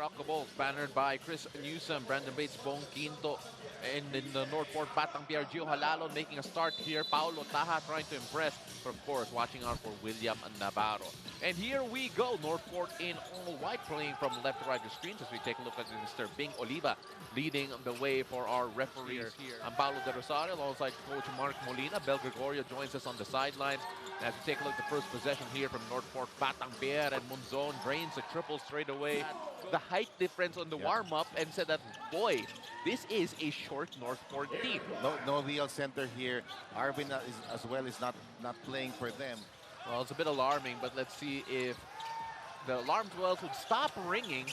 Meralco Bulls, bannered by Chris Newsom, Brandon Bates, Bong Quinto, and in the NorthPort, Batang Pier, Gio Halalo making a start here. Paulo Taha trying to impress, but of course, watching out for William Navarro. And here we go, NorthPort in all white, playing from left to right of the screens as we take a look at Mr. Bing Oliva leading the way for our referees here. I'm Paulo De Rosario alongside Coach Mark Molina. Bel Gregorio joins us on the sidelines. As we take a look at the first possession here from NorthPort, Batang Pier, and Monzon drains a triple straight away. The height difference on the warm-up and said that, boy, this is a short NorthPort team. No real center here. Arvin is not playing for them. Well, it's a bit alarming, but let's see if the alarm bells would stop ringing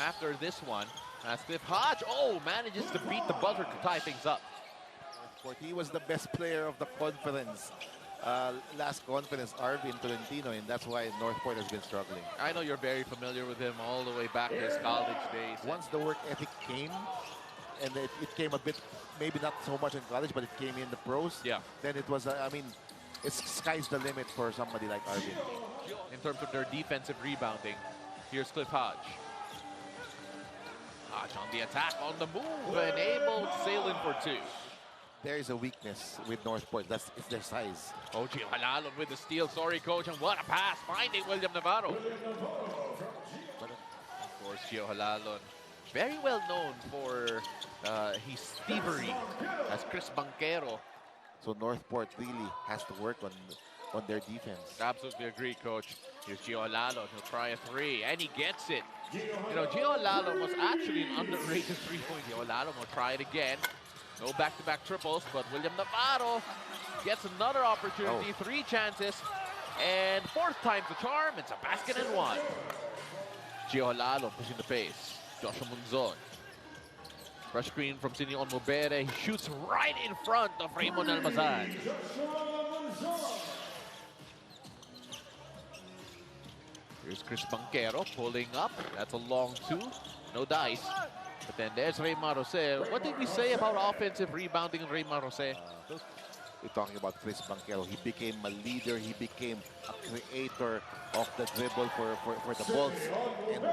after this one. As Cliff Hodge, manages to beat the buzzer to tie things up. He was the best player of the conference. Last conference, Arvin Tolentino, and that's why NorthPort has been struggling. I know you're very familiar with him all the way back to his college days. Once the work ethic came, and it came a bit, maybe not so much in college, but it came in the pros. Yeah. Then it was, it's sky's the limit for somebody like Arvin. In terms of their defensive rebounding, here's Cliff Hodge. Hodge on the attack, on the move, and able to sail in for two. There is a weakness with NorthPort. It's their size. Gio Halalo with the steal. Sorry, coach. And what a pass. Finding William Navarro. But of course, Gio Halalo, very well known for his thievery as Chris Banquero. So NorthPort really has to work on their defense. Absolutely agree, coach. Here's Gio Halalo. He'll try a three, and he gets it. You know, Gio Halalo was actually an underrated three-point. Gio Halalo will try it again. No back-to-back triples, but William Navarro gets another opportunity, 3 chances, and 4th time's the charm. It's a basket and 1. Gio Halalo pushing the pace. Joshua Monzon. Rush screen from Sidney Onmobere. He shoots right in front of Raymond Almazan. Here's Chris Banquero pulling up. That's a long 2. No dice. But then there's Raymar Jose. What did we say about offensive rebounding in Raymar Jose? We're talking about Chris Banquero. He became a leader. He became a creator of the dribble for the Bulls. And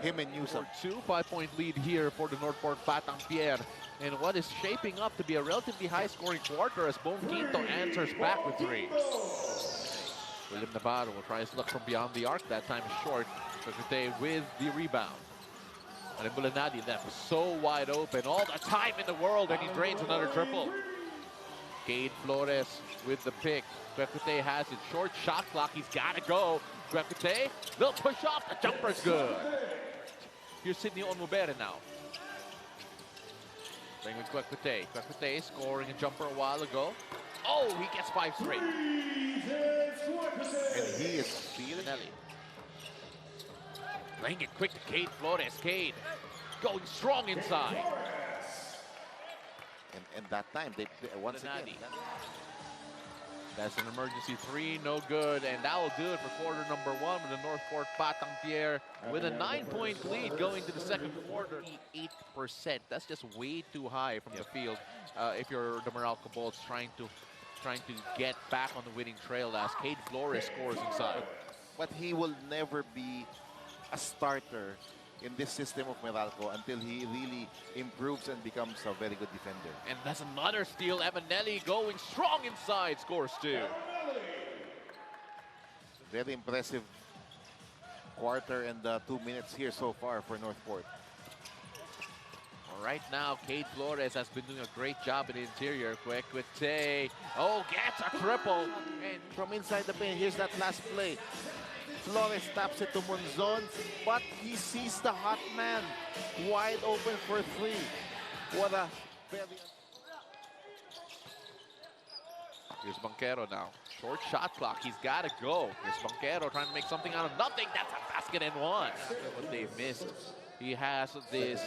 him and Newsom. 2 5-point lead here for the NorthPort Batang Pier. And what is shaping up to be a relatively high-scoring quarter as Bong Quinto answers back with 3. William Navarro will try his luck from beyond the arc. That time is short. Pagute with the rebound. And Bulanadi left so wide open. All the time in the world, and he drains another triple. Cade Flores with the pick. Guecute has it. Short shot clock. He's got to go. Guecute, they'll push off. The jumper's good. Here's Sidney Onmobere now. Playing with Guecute. Guecute scoring a jumper a while ago. He gets 5 straight. And he is feeling it. Playing it quick to Cade Flores. Cade going strong inside. And that time, they once again. That's an emergency 3, no good. And that will do it for quarter number 1 with the NorthPort Batang Pier with a 9-point lead going to the second quarter. 8%. That's just way too high from the field. If you're the Meralco Bulls trying to get back on the winning trail as Cade Flores scores inside. But he will never be a starter in this system of Meralco until he really improves and becomes a very good defender. And that's another steal. Evanelli going strong inside, scores 2. Very impressive quarter and 2 minutes here so far for NorthPort. Right now, Cade Flores has been doing a great job in the interior. Guecute, gets a triple. And from inside the paint, here's that last play. Flores taps it to Monzon, but he sees the hot man wide open for 3. What a very... Here's Banquero now. Short shot clock. He's got to go. Here's Banquero trying to make something out of nothing. That's a basket and 1. What they missed. He has this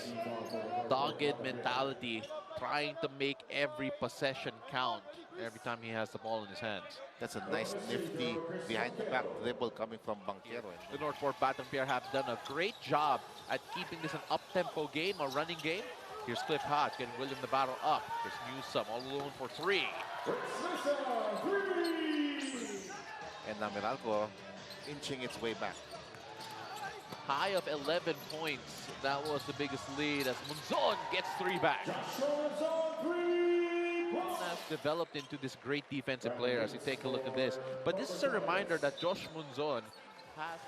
dogged mentality, trying to make every possession count every time he has the ball in his hands. That's a nice, nifty, behind-the-back dribble coming from Banquero. The NorthPort Batang Pier have done a great job at keeping this an up-tempo game, a running game. Here's Cliff Hodge getting William Navarro up. Here's Newsom all alone for 3. And Meralco inching its way back. high of 11 points. That was the biggest lead as Munzon gets 3 back. Has developed into this great defensive player as you take a look at this. But this is a reminder that Josh Munzon has...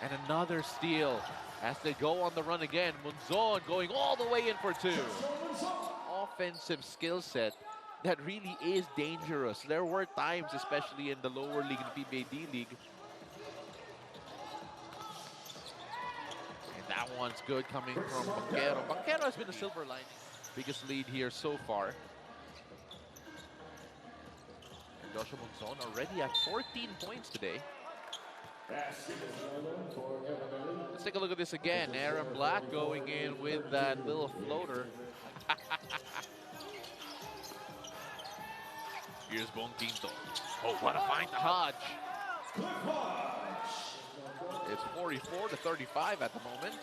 And another steal as they go on the run again. Munzon going all the way in for 2. Offensive skill set that really is dangerous. There were times, especially in the lower league, in the PBA D-League. And that one's good coming from Banquero. Banquero has been a silver lining. Biggest lead here so far. And Joshua Munzon already at 14 points today. Let's take a look at this again. Aaron Black going in with that little floater. Here's Bonquinto. Oh, what a find to Hodge. It's 44-35 at the moment.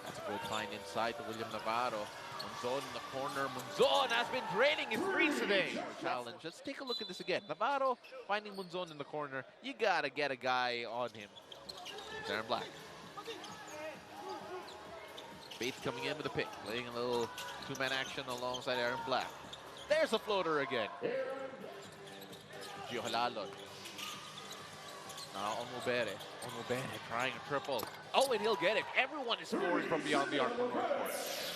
That's a good find inside to William Navarro. Munzon in the corner. Munzon has been draining his threes today. Challenge. Let's take a look at this again. Navarro finding Munzon in the corner. You gotta get a guy on him. Aaron Black. Bates coming in with a pick. Playing a little two-man action alongside Aaron Black. There's a floater again. Gio Halalon. Now Onmubere trying a triple. Oh, and he'll get it. Everyone is scoring from beyond the arc for NorthPort.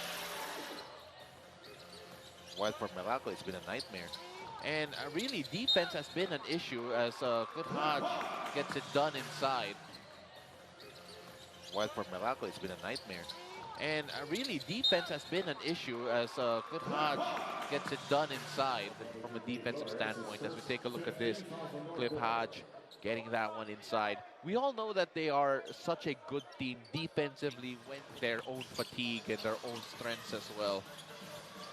Well, for Meralco, it's been a nightmare. And really, defense has been an issue as Cliff Hodge gets it done inside. Well, for Meralco, it's been a nightmare. And really, defense has been an issue as Cliff Hodge gets it done inside from a defensive standpoint. As we take a look at this, Cliff Hodge getting that one inside. We all know that they are such a good team defensively with their own fatigue and their own strengths as well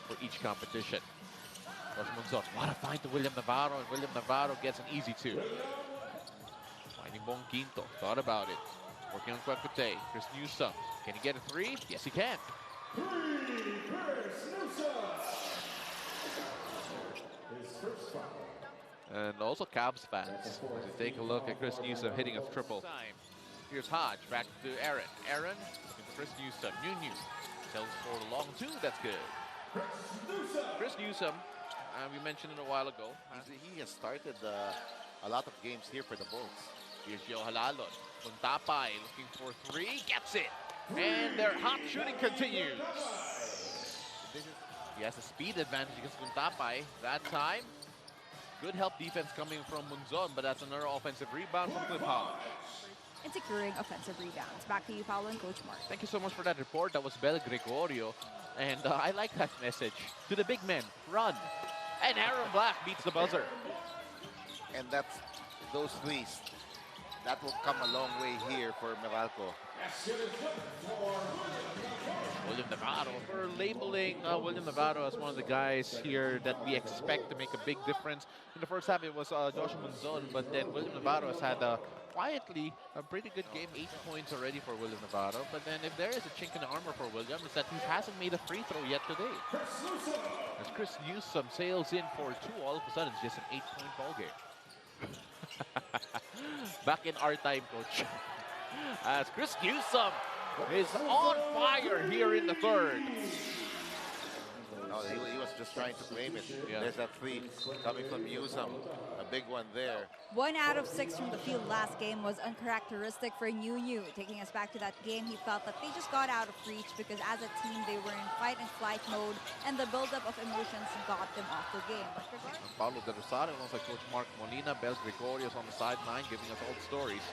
for each competition. Munzon, what a find to William Navarro, and William Navarro gets an easy 2. Finding Bonquinto, thought about it. Working on Kwekute, Chris Newsom. Can he get a 3? Yes, he can. And also Cavs fans. As we take a look at Chris Newsom hitting a triple. Here's Hodge, back to Aaron. Aaron, looking for Chris Newsom. New. Tells for a long 2, that's good. Chris Newsom, we mentioned it a while ago. He has started a lot of games here for the Bulls. Here's Gio Halalon. Puntapay looking for 3, gets it. And their hot shooting continues. He has a speed advantage against Puntapay. That time, good help defense coming from Munzon, but that's another offensive rebound from Cliff Hodge. And securing offensive rebounds. Back to you, Paolo and Coach Mark. Thank you so much for that report. That was Bel Gregorio. And I like that message. To the big men, run. And Aaron Black beats the buzzer. And that's those threes. That will come a long way here for Meralco. William Navarro. We're labeling William Navarro as one of the guys here that we expect to make a big difference. In the first half, it was Joshua Munzon, but then William Navarro has had quietly a pretty good game. 8 points already for William Navarro. But then if there is a chink in the armor for William, it's that he hasn't made a free throw yet today. As Chris Newsom sails in for 2, all of a sudden it's just an 8-point ball game. Back in our time, Coach. As Chris Newsom is on fire here in the third. No, he was just trying to claim it. Yeah. There's that 3 coming from Newsom. A big one there. 1 out of 6 from the field last game was uncharacteristic for New. Taking us back to that game, he felt that they just got out of reach because as a team, they were in fight and flight mode, and the buildup of emotions got them off the game. But Paulo De Rosario, alongside Coach Mark Molina, Bel Gregorio on the sideline, giving us all the stories.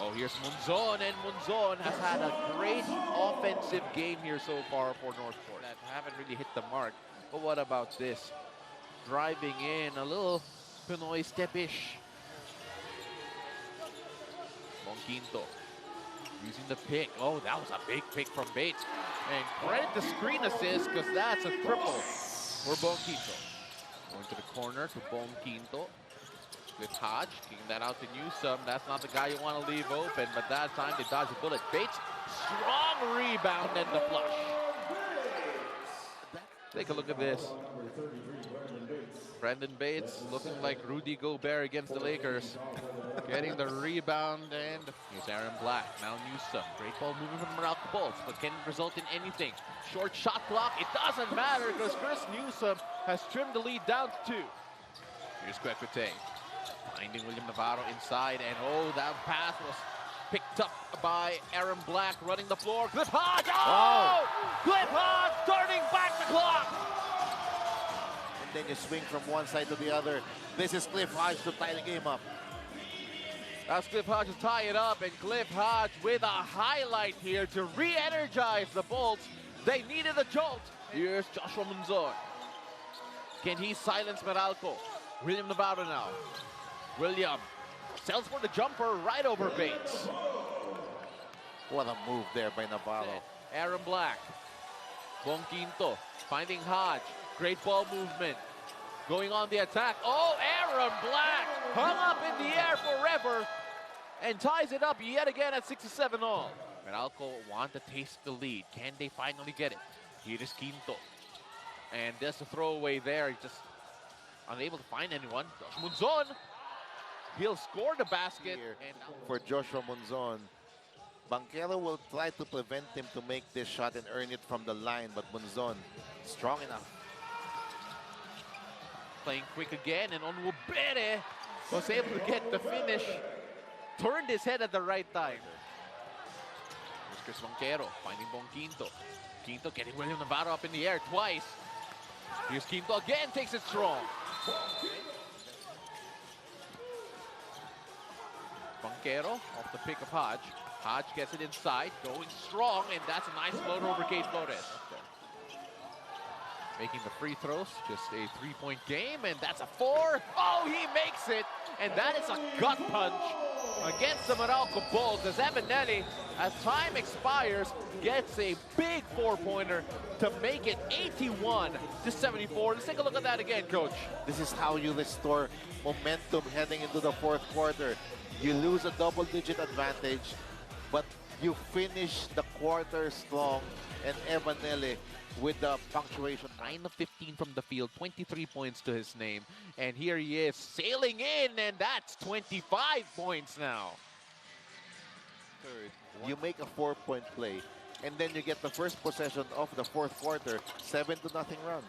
Oh, here's Munzon, and Munzon has had a great offensive game here so far for NorthPort. That haven't really hit the mark, but what about this? Driving in, a little Pinoy step-ish. Bonquinto using the pick. Oh, that was a big pick from Bates. And credit the screen assist, because that's a triple for Bonquinto. Going to the corner to Bonquinto. With Hodge, kicking that out to Newsom. That's not the guy you want to leave open, but that time they dodge the bullet. Bates, strong rebound and the flush. Take a look at this. Brandon Bates looking like Rudy Gobert against the Lakers. Getting the rebound, and here's Aaron Black. Now Newsom. Great ball moving from the Meralco Bulls, but can it result in anything? Short shot clock. It doesn't matter because Chris Newsom has trimmed the lead down to 2. Here's Kwekute. Finding William Navarro inside, and oh, that pass was picked up by Aaron Black running the floor. Cliff Hodge! Oh! Cliff Hodge turning back the clock! And then you swing from one side to the other. This is Cliff Hodge to tie the game up. That's Cliff Hodge to tie it up, and Cliff Hodge with a highlight here to re-energize the Bolts. They needed a jolt. Here's Joshua Munzon. Can he silence Meralco? William Navarro now. William sells for the jumper right over Bates. What a move there by Navarro. Aaron Black. Bong Quinto finding Hodge. Great ball movement. Going on the attack. Oh, Aaron Black hung up in the air forever and ties it up yet again at 6-7 all. Meralco want to taste the lead. Can they finally get it? Here is Quinto. And there's a throwaway there. Just unable to find anyone. Josh Munzon. He'll score the basket. And for Joshua Munzon, Banquero will try to prevent him to make this shot and earn it from the line, but Munzon strong enough. Playing quick again, and Onwubere was able to get the finish. Turned his head at the right time. Here's Chris Banquero finding Bong Quinto. Quinto getting William Navarro up in the air twice. Here's Quinto again, takes it strong. Banquero off the pick of Hodge. Hodge gets it inside, going strong, and that's a nice floater over Kate Flores. Making the free throws, just a 3-point game, and that's a 4. Oh, he makes it, and that is a gut punch against the Meralco Bulls as Evanelli, as time expires, gets a big 4-pointer to make it 81-74. Let's take a look at that again, Coach. This is how you restore momentum heading into the fourth quarter. You lose a double-digit advantage, but you finish the quarter strong, and Evanelli with the punctuation. 9 of 15 from the field, 23 points to his name. And here he is sailing in, and that's 25 points now. Third, you make a 4-point play, and then you get the first possession of the fourth quarter, 7-0 run.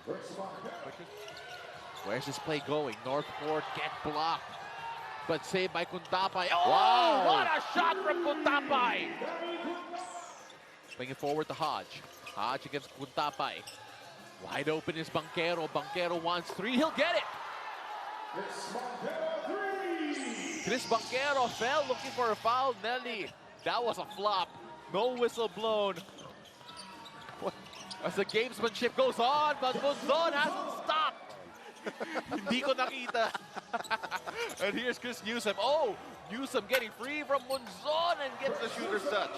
Where's this play going? NorthPort get blocked, but saved by Kuntapay. Oh, wow! What a shot from Kuntapay! Bring it forward to Hodge. Hodge against Kuntapay. Wide open is Banquero. Banquero wants 3. He'll get it. Chris Banquero fell looking for a foul. Nelly, that was a flop. No whistle blown. As the gamesmanship goes on, but Munzon hasn't stopped. Hindi ko nakita. And here's Chris Newsom. Oh, Newsom getting free from Munzon and gets the shooter's touch.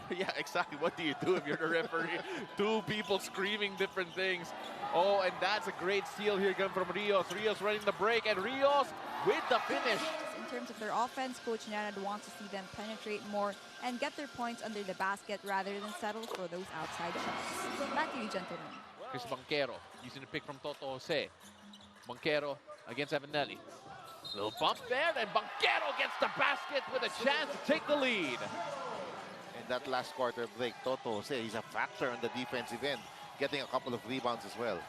Yeah, exactly. What do you do if you're the referee? 2 people screaming different things. Oh, and that's a great steal here coming from Rios. Rios running the break, and Rios with the finish. In terms of their offense, Coach Nanad wants to see them penetrate more and get their points under the basket rather than settle for those outside shots. Back to you, gentlemen. Chris Banquero using the pick from Toto Jose. Banquero against Evanelli. Little bump there, and Banquero gets the basket with a chance to take the lead. That last quarter break, Toto Jose, he's a factor on the defensive end, getting a couple of rebounds as well.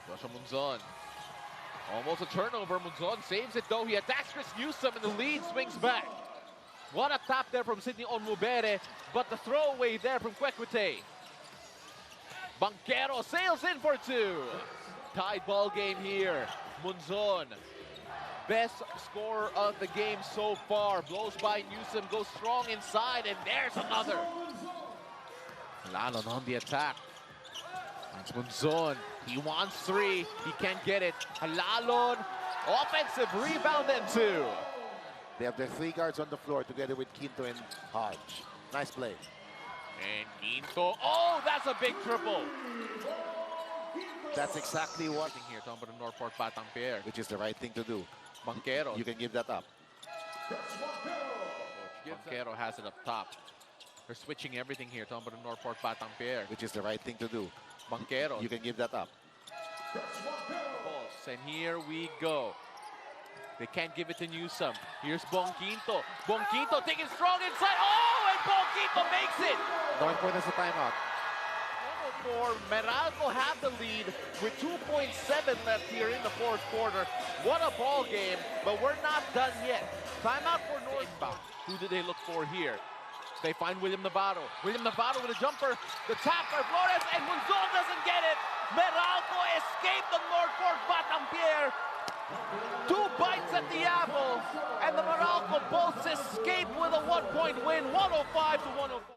Joshua Munzon. Almost a turnover. Munzon saves it though. He attacks Chris Newsom and the lead swings back. What a tap there from Sidney Onwubere, but the throwaway there from Kwekute. Banquero sails in for 2. Tied ball game here. Munzon, best scorer of the game so far. Blows by Newsom, goes strong inside, and there's another. Halalon on the attack. It's Munzon. He wants 3. He can't get it. Halalon, offensive rebound and 2. They have their 3 guards on the floor together with Quinto and Hodge. Nice play. And Quinto, oh, that's a big triple. That's exactly what, Here, talking about the NorthPort Batang Pier. which is the right thing to do. Banquero. You can give that up. Banquero has it up top. They're switching everything here, talking about the NorthPort Batang Pier. Which is the right thing to do. Banquero. You can give that up. Balls, and here we go. They can't give it to Newsome. Here's Bongquinto. Bongquinto taking strong inside. Oh, and Bongquinto makes it. NorthPort has a timeout. 104. Meralco have the lead with 2.7 left here in the fourth quarter. What a ball game, but we're not done yet. Timeout for NorthPort. Who do they look for here? They find William Navarro. William Navarro with a jumper. The tapper, Flores, and Munzon doesn't get it. Meralco escaped the NorthPort Batang Pier. 2 bites at the apple, and the Meralco Bolts escape with a 1-point win, 105 to 104.